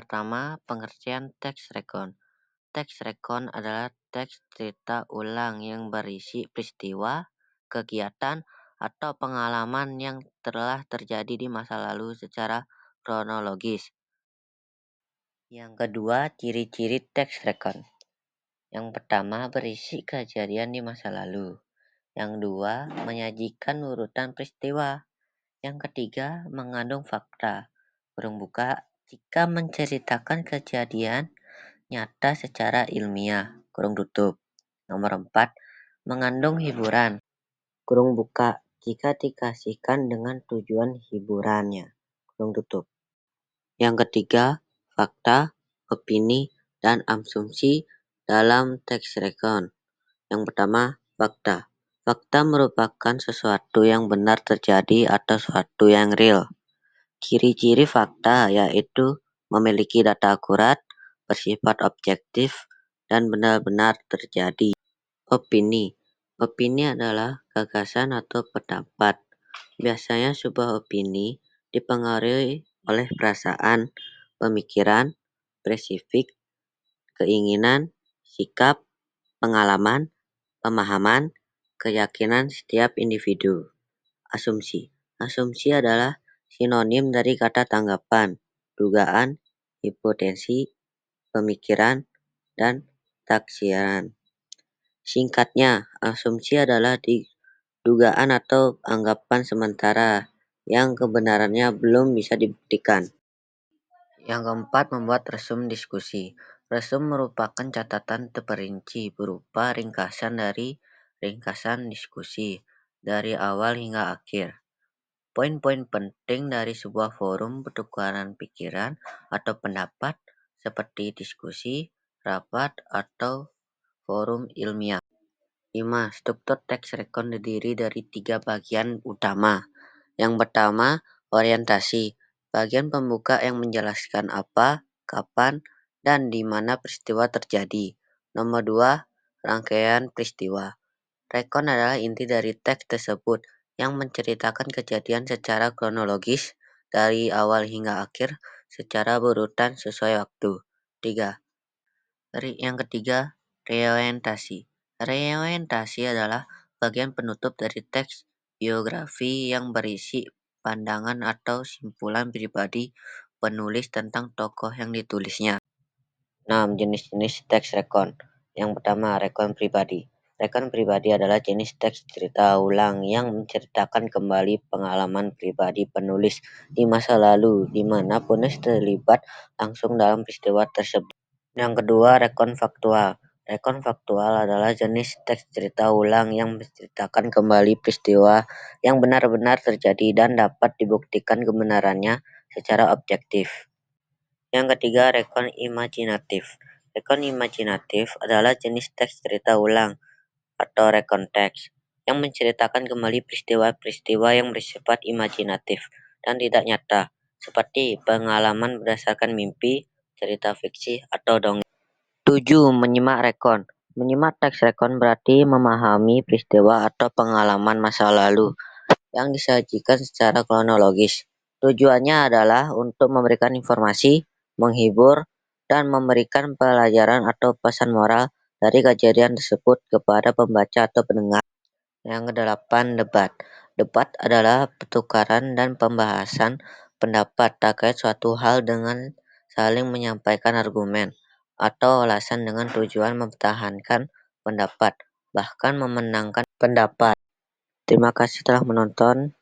pertama, pengertian teks rekon. Teks rekon adalah teks cerita ulang yang berisi peristiwa, kegiatan, atau pengalaman yang telah terjadi di masa lalu secara kronologis. Yang kedua, ciri-ciri teks rekon. Yang pertama, berisi kejadian di masa lalu. Yang dua, menyajikan urutan peristiwa. Yang ketiga, mengandung fakta. Kurung buka, jika menceritakan kejadian nyata secara ilmiah. Kurung tutup. Nomor 4, mengandung hiburan. Kurung buka, jika dikasihkan dengan tujuan hiburannya. Kurung tutup. Yang ketiga, fakta, opini, dan asumsi dalam teks rekon. Yang pertama, fakta. Fakta merupakan sesuatu yang benar terjadi atau sesuatu yang real. Ciri-ciri fakta yaitu memiliki data akurat, bersifat objektif, dan benar-benar terjadi. Opini. Opini adalah gagasan atau pendapat. Biasanya sebuah opini dipengaruhi oleh perasaan, pemikiran, spesifik, keinginan, sikap, pengalaman, pemahaman, keyakinan setiap individu. Asumsi. Asumsi adalah sinonim dari kata tanggapan, dugaan, hipotesis, pemikiran, dan taksiran. Singkatnya, asumsi adalah dugaan atau anggapan sementara yang kebenarannya belum bisa dibuktikan. Yang keempat, membuat resum diskusi. Resum merupakan catatan terperinci berupa ringkasan dari ringkasan diskusi dari awal hingga akhir. Poin-poin penting dari sebuah forum pertukaran pikiran atau pendapat seperti diskusi, rapat, atau forum ilmiah. 5. Struktur teks rekon terdiri dari 3 bagian utama. Yang pertama, orientasi. Bagian pembuka yang menjelaskan apa, kapan, dan di mana peristiwa terjadi. Nomor 2, rangkaian peristiwa. Rekon adalah inti dari teks tersebut yang menceritakan kejadian secara kronologis dari awal hingga akhir secara berurutan sesuai waktu. 3. Yang ketiga, reorientasi. Reorientasi adalah bagian penutup dari teks biografi yang berisi pandangan atau simpulan pribadi penulis tentang tokoh yang ditulisnya. 6. Jenis-jenis teks rekon. Yang pertama, rekon pribadi. Rekon pribadi adalah jenis teks cerita ulang yang menceritakan kembali pengalaman pribadi penulis di masa lalu, di mana penulis terlibat langsung dalam peristiwa tersebut. Yang kedua, rekon faktual. Rekon faktual adalah jenis teks cerita ulang yang menceritakan kembali peristiwa yang benar-benar terjadi dan dapat dibuktikan kebenarannya secara objektif. Yang ketiga, rekon imajinatif. Rekon imajinatif adalah jenis teks cerita ulang atau rekon teks yang menceritakan kembali peristiwa-peristiwa yang bersifat imajinatif dan tidak nyata, seperti pengalaman berdasarkan mimpi, cerita fiksi, atau dongeng. 7. Menyimak rekon. Menyimak teks rekon berarti memahami peristiwa atau pengalaman masa lalu yang disajikan secara kronologis. Tujuannya adalah untuk memberikan informasi, menghibur, dan memberikan pelajaran atau pesan moral dari kejadian tersebut kepada pembaca atau pendengar. Yang kedelapan, debat. Debat adalah pertukaran dan pembahasan pendapat terkait suatu hal dengan saling menyampaikan argumen atau alasan dengan tujuan mempertahankan pendapat, bahkan memenangkan pendapat. Terima kasih telah menonton.